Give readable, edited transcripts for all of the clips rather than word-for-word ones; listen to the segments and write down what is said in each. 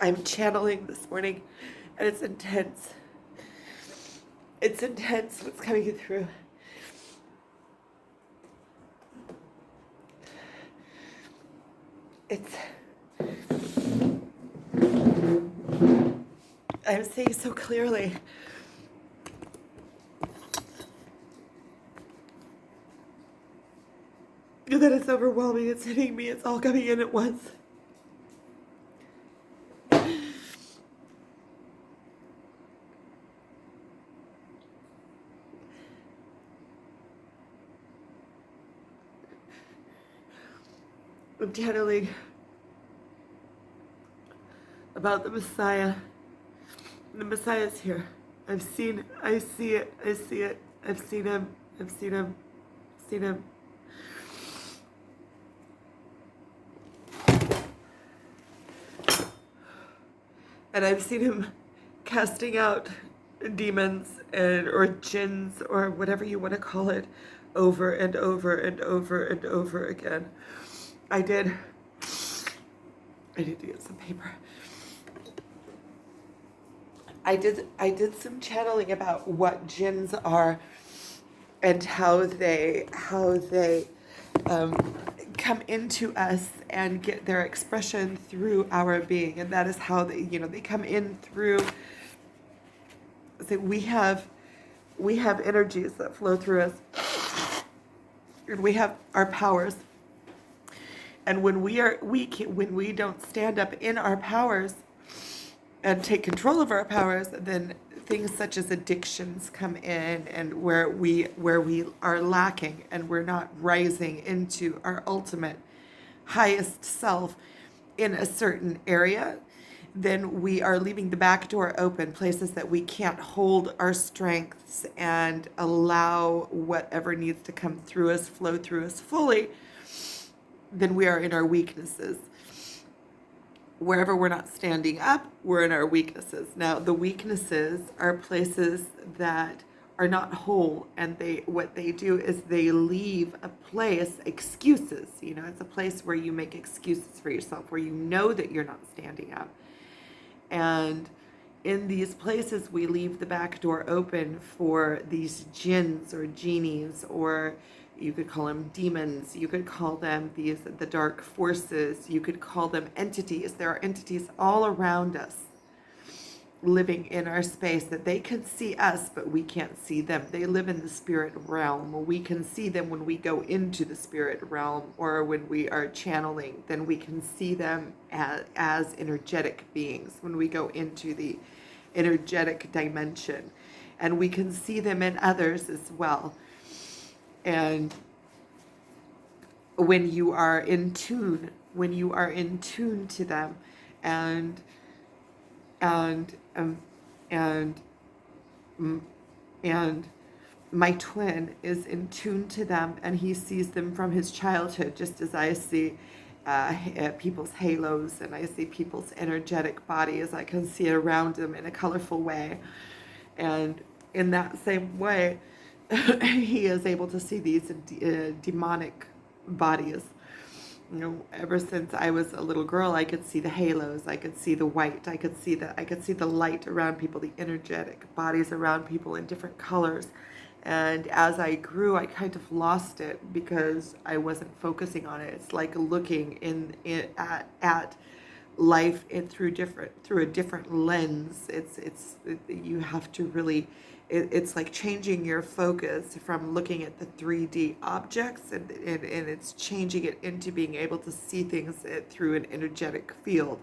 I'm channeling this morning, and it's intense. It's intense what's coming through. I'm seeing so clearly. That it's overwhelming, it's hitting me, it's all coming in at once. I'm channeling about the Messiah. The Messiah is here. I see it, I see it, I've seen him, seen him. And I've seen him casting out demons or jinns or whatever you want to call it over and over and over and over again. I need to get some paper. I did some channeling about what jinns are and how they come into us and get their expression through our being, and that is how they come in through. So we have energies that flow through us, and we have our powers. And when we don't stand up in our powers and take control of our powers, then things such as addictions come in, and where we are lacking and we're not rising into our ultimate highest self in a certain area, then we are leaving the back door open, places that we can't hold our strengths and allow whatever needs to come through us, flow through us fully. Then we are in our weaknesses. Wherever we're not standing up, we're in our weaknesses. Now, the weaknesses are places that are not whole, and what they do is they leave a place, excuses. It's a place where you make excuses for yourself, where you know that you're not standing up. And in these places, we leave the back door open for these jinns or genies, or you could call them demons, you could call them the dark forces, you could call them entities. There are entities all around us living in our space that they can see us, but we can't see them. They live in the spirit realm. We can see them when we go into the spirit realm, or when we are channeling, then we can see them as energetic beings when we go into the energetic dimension. And we can see them in others as well. And when you are in tune to them, and my twin is in tune to them, and he sees them from his childhood, just as I see people's halos, and I see people's energetic bodies. I can see it around them in a colorful way, and in that same way, he is able to see these demonic bodies. Ever since I was a little girl, I could see the halos, I could see the white, I could see the light around people, the energetic bodies around people in different colors. And as I grew, I kind of lost it because I wasn't focusing on it. It's like looking at life through a different lens. You have to really. It's like changing your focus from looking at the 3D objects, and it's changing it into being able to see things through an energetic field.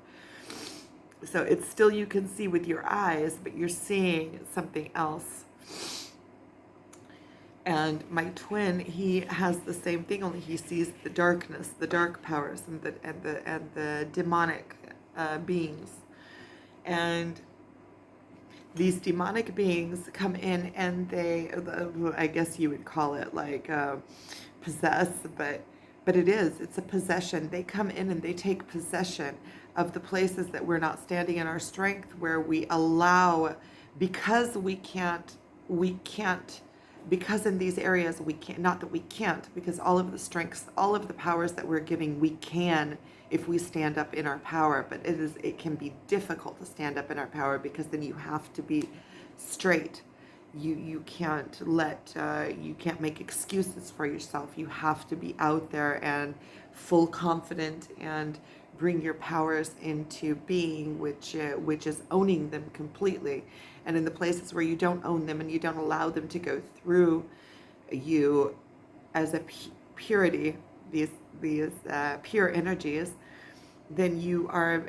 So it's still, you can see with your eyes, but you're seeing something else. And my twin, he has the same thing, only he sees the darkness, the dark powers, and the demonic beings. And these demonic beings come in, and I guess you would call it like possess, but it's a possession. They come in and they take possession of the places that we're not standing in our strength, where we allow, because because in these areas we can't, not that we can't, because all of the strengths, all of the powers that we're giving, we can if we stand up in our power. But it can be difficult to stand up in our power, because then you have to be straight. You can't you can't make excuses for yourself. You have to be out there and full confident and bring your powers into being, which is owning them completely. And in the places where you don't own them and you don't allow them to go through you as a purity, these pure energies, then you are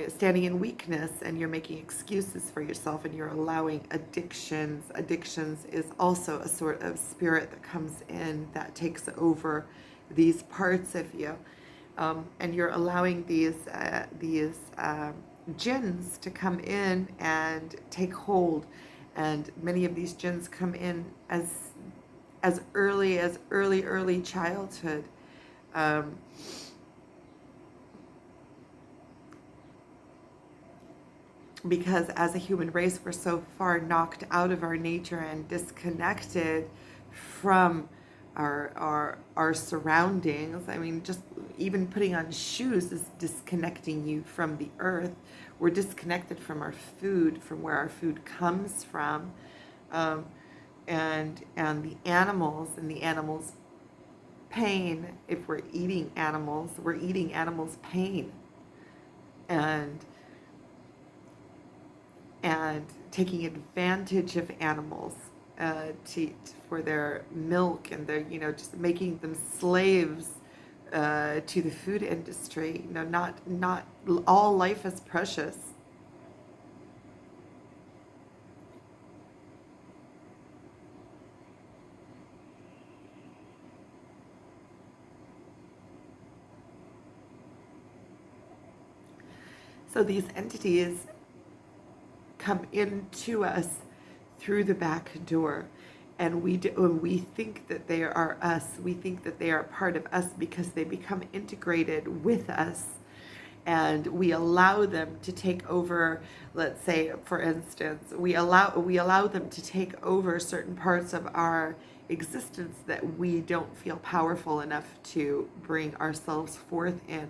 standing in weakness, and you're making excuses for yourself, and you're allowing addictions. Addictions is also a sort of spirit that comes in that takes over these parts of you, and you're allowing these Jinns to come in and take hold. And many of these Jinns come in as early childhood. Because as a human race, we're so far knocked out of our nature and disconnected from our surroundings. I mean, just even putting on shoes is disconnecting you from the earth. We're disconnected from our food, from where our food comes from, and the animals, and the animals' pain. If we're eating animals, we're eating animals' pain, and taking advantage of animals for their milk, and their, just making them slaves to the food industry. Not all life is precious. So these entities come into us through the back door, and we think that they are us. We think that they are part of us because they become integrated with us, and we allow them to take over. Let's say, for instance, we allow them to take over certain parts of our existence that we don't feel powerful enough to bring ourselves forth in.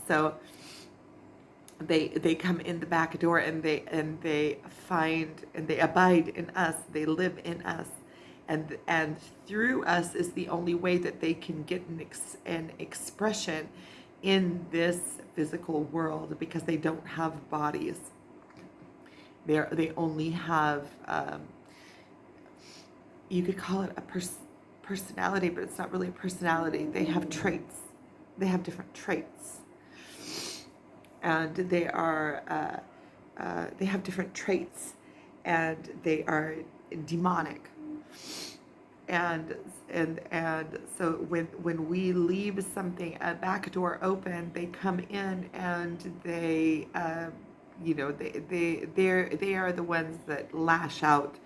So they come in the back door, and they abide in us. They live in us, and through us is the only way that they can get an expression in this physical world, because they don't have bodies. They only have, you could call it a personality, but it's not really a personality. They have traits. They have different traits. And they have different traits, and they are demonic. And so when we leave something, a back door open, they come in, and they they are the ones that lash out.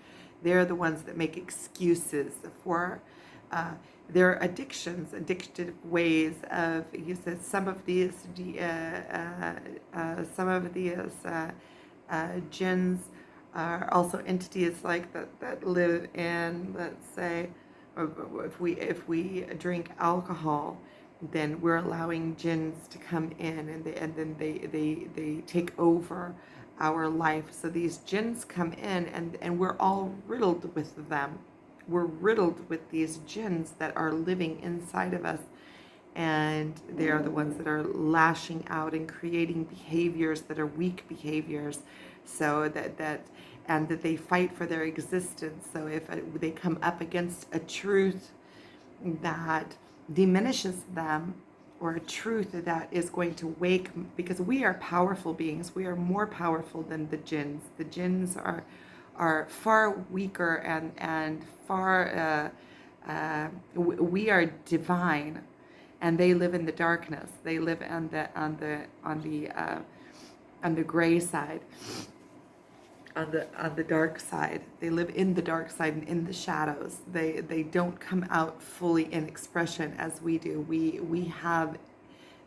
They're the ones that make excuses for their addictions, addictive ways of. You said some of these Jinns are also entities like that live in, let's say, if we drink alcohol, then we're allowing Jinns to come in, and then they take over our life. So these Jinns come in, and we're all riddled with them. We're riddled with these Jinns that are living inside of us, and they are the ones that are lashing out and creating behaviors that are weak behaviors, so that they fight for their existence. So if they come up against a truth that diminishes them, or a truth that is going to wake, because we are powerful beings, we are more powerful than the Jinns. The Jinns are far weaker and far. We are divine, and they live in the darkness. They live on the gray side, on the dark side. They live in the dark side and in the shadows. They don't come out fully in expression as we do. We have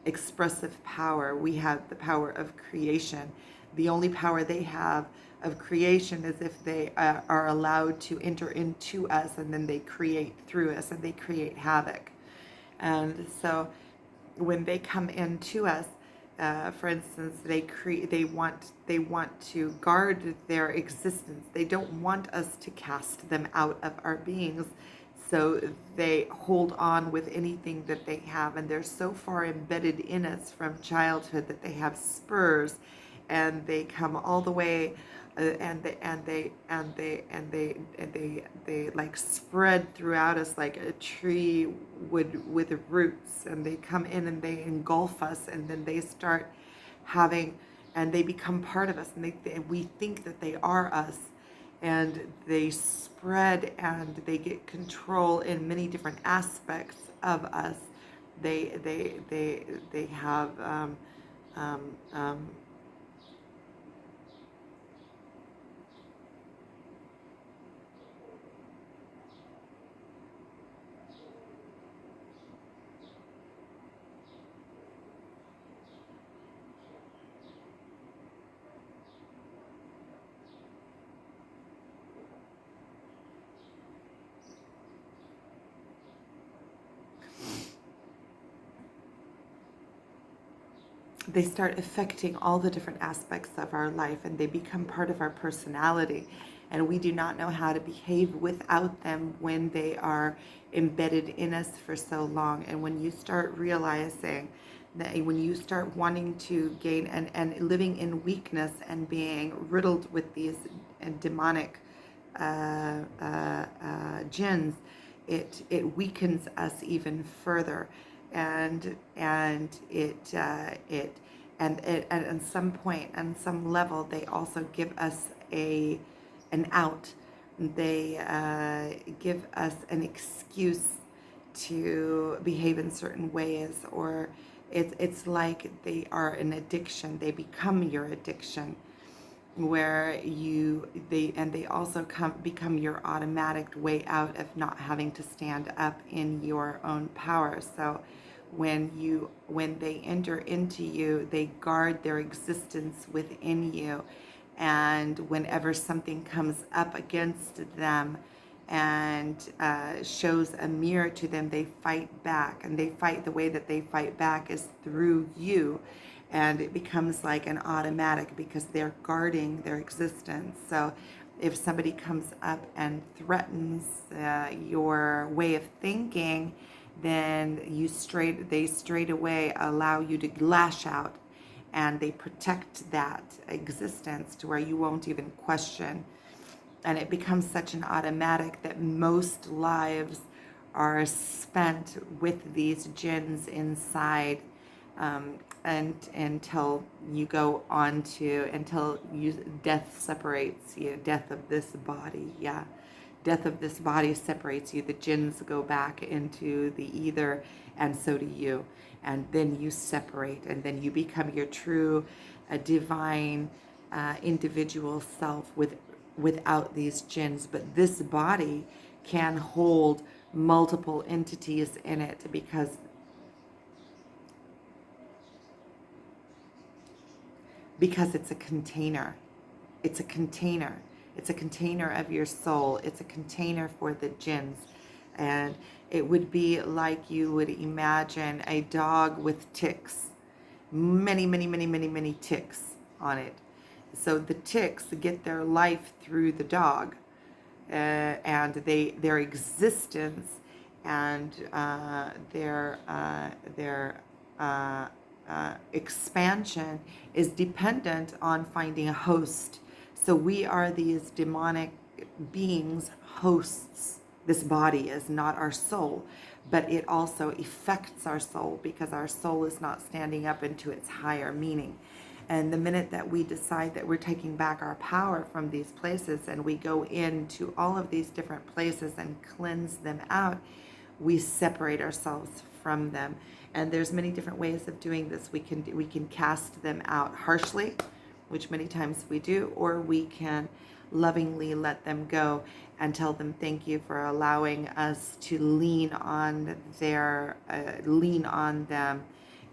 expressive power. We have the power of creation. The only power they have of creation is if they are allowed to enter into us, and then they create through us, and they create havoc. And so when they come into us, for instance, they want to guard their existence. They don't want us to cast them out of our beings. So they hold on with anything that they have, and they're so far embedded in us from childhood that they have spurs, and they come all the way, and they like spread throughout us like a tree would with roots, and they come in and they engulf us, and then they start having, and they become part of us, and we think that they are us, and they spread and they get control in many different aspects of us. They have um, um, they start affecting all the different aspects of our life, and they become part of our personality, and we do not know how to behave without them when they are embedded in us for so long. And when you start realizing that, when you start wanting to gain and living in weakness and being riddled with these demonic Jinns, it weakens us even further, and and at some point, and some level, they also give us an out. They give us an excuse to behave in certain ways, or it's like they are an addiction. They become your addiction, where they also become your automatic way out of not having to stand up in your own power. So when they enter into you, they guard their existence within you, and whenever something comes up against them and shows a mirror to them, they fight back, and they fight, the way that they fight back is through you, and it becomes like an automatic because they're guarding their existence. So if somebody comes up and threatens your way of thinking, then they straight away allow you to lash out, and they protect that existence to where you won't even question. And it becomes such an automatic that most lives are spent with these jinns inside, and until you go on to, death separates you, death of this body, yeah. Death of this body separates you. The jinns go back into the ether, and so do you. And then you separate, and then you become your true, divine, individual self without these jinns. But this body can hold multiple entities in it, because it's a container. It's a container. It's a container of your soul. It's a container for the jinns. And it would be like you would imagine a dog with ticks. Many, many, many, many, many ticks on it. So the ticks get their life through the dog, and their existence and their expansion is dependent on finding a host. So we are these demonic beings, hosts. This body is not our soul, but it also affects our soul because our soul is not standing up into its higher meaning. And the minute that we decide that we're taking back our power from these places, and we go into all of these different places and cleanse them out, we separate ourselves from them. And there's many different ways of doing this. We can cast them out harshly, which many times we do, or we can lovingly let them go and tell them thank you for allowing us to lean on them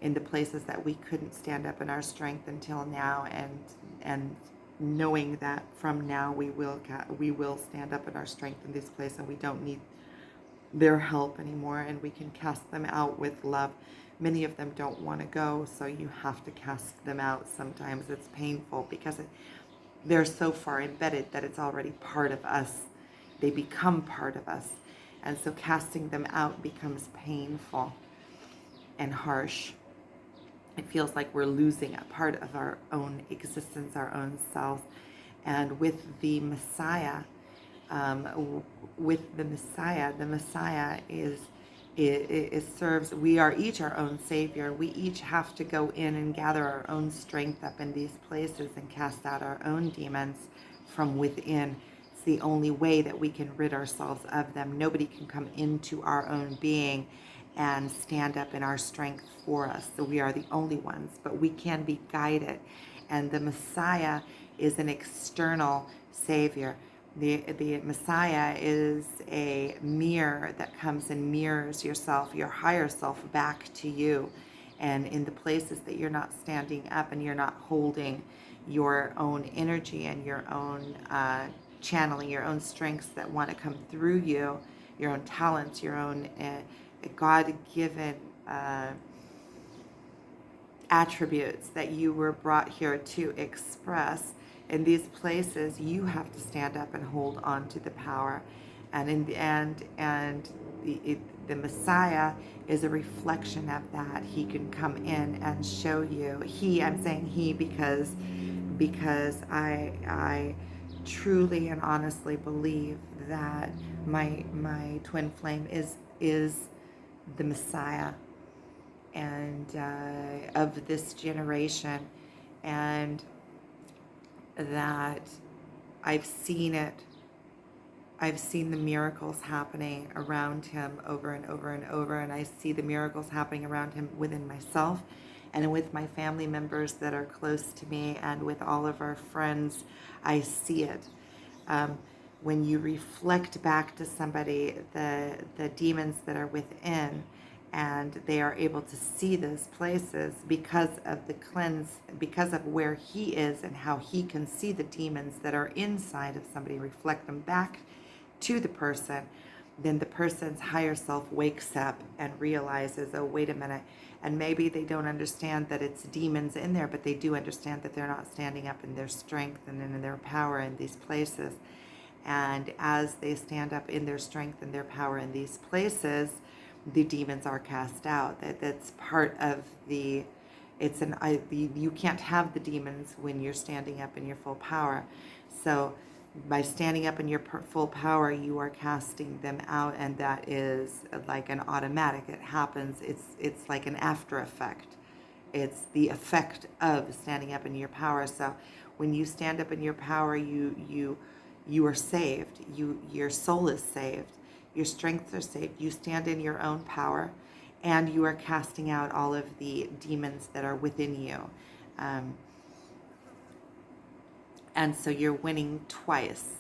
in the places that we couldn't stand up in our strength until now, and knowing that from now we will stand up in our strength in this place, and we don't need their help anymore, and we can cast them out with love. Many of them don't want to go, so you have to cast them out. Sometimes it's painful because they're so far embedded that it's already part of us. They become part of us. And so casting them out becomes painful and harsh. It feels like we're losing a part of our own existence, our own self. And with the Messiah, the Messiah is it serves. We are each our own savior. We each have to go in and gather our own strength up in these places and cast out our own demons from within. It's the only way that we can rid ourselves of them. Nobody can come into our own being and stand up in our strength for us. So we are the only ones, but we can be guided. And the Messiah is an external savior. The Messiah is a mirror that comes and mirrors yourself, your higher self, back to you. And in the places that you're not standing up and you're not holding your own energy and your own channeling, your own strengths that want to come through you, your own talents, your own God-given attributes that you were brought here to express. In these places, you have to stand up and hold on to the power. And in the end, the Messiah is a reflection of that. He can come in and show you. I'm saying he because I truly and honestly believe that my twin flame is the Messiah and of this generation, and that I've seen it. I've seen the miracles happening around him over and over and over, and I see the miracles happening around him within myself and with my family members that are close to me and with all of our friends. I see it. When you reflect back to somebody the demons that are within, and they are able to see those places because of the cleanse, because of where he is and how he can see the demons that are inside of somebody, reflect them back to the person, then the person's higher self wakes up and realizes, oh, wait a minute. And maybe they don't understand that it's demons in there, but they do understand that they're not standing up in their strength and in their power in these places. And as they stand up in their strength and their power in these places, the demons are cast out. That's part of the, you can't have the demons when you're standing up in your full power. So by standing up in your full power, you are casting them out, and that is like an automatic. It happens. It's like an after effect. It's the effect of standing up in your power. So when you stand up in your power, you are saved. Your soul is saved. Your strengths are saved. You stand in your own power, and you are casting out all of the demons that are within you. And so you're winning twice.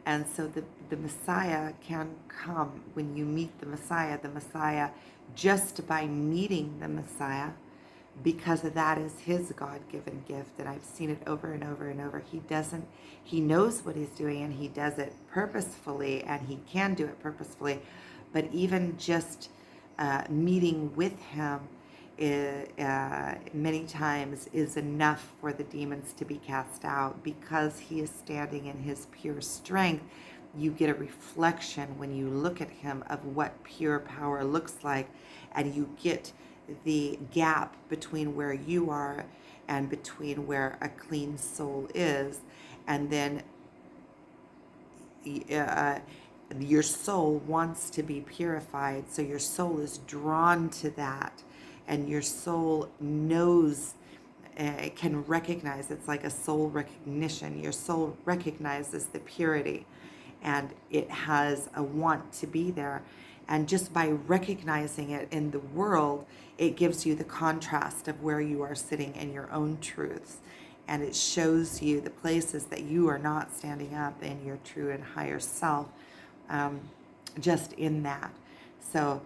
And so the Messiah can come when you meet the Messiah, just by meeting the Messiah, because that is his God-given gift. And I've seen it over and over and over. He knows what he's doing, and he does it purposefully, and he can do it purposefully. But even just meeting with him many times is enough for the demons to be cast out, because he is standing in his pure strength. You get a reflection when you look at him of what pure power looks like, and you get the gap between where you are and between where a clean soul is. And then your soul wants to be purified, so your soul is drawn to that, and your soul knows, can recognize. It's like a soul recognition. Your soul recognizes the purity, and it has a want to be there. And just by recognizing it in the world, it gives you the contrast of where you are sitting in your own truths. And it shows you the places that you are not standing up in your true and higher self, just in that. So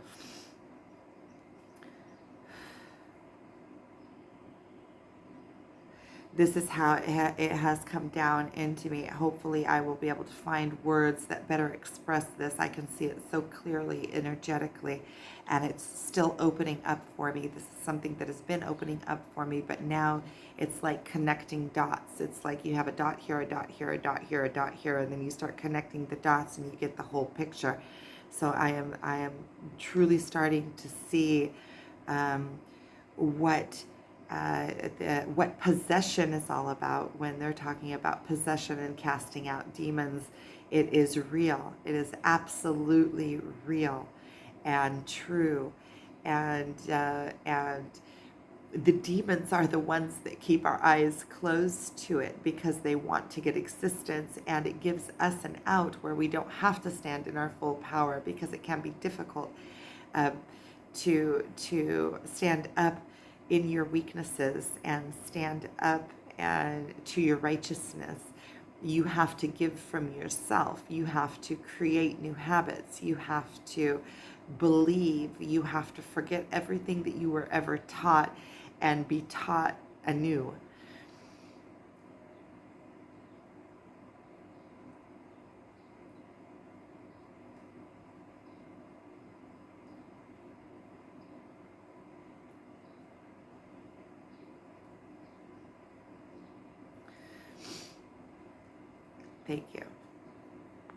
this is how it has come down into me. Hopefully I will be able to find words that better express this. I can see it so clearly energetically, and it's still opening up for me. This is something that has been opening up for me, but now it's like connecting dots. It's like you have a dot here, a dot here, a dot here, a dot here, and then you start connecting the dots and you get the whole picture. So I am truly starting to see what what possession is all about. When they're talking about possession and casting out demons, it is real. It is absolutely real and true, and the demons are the ones that keep our eyes closed to it because they want to get existence, and it gives us an out where we don't have to stand in our full power, because it can be difficult um, to stand up in your weaknesses and stand up and to your righteousness. You have to give from yourself. You have to create new habits. You have to believe. You have to forget everything that you were ever taught and be taught anew. Thank you.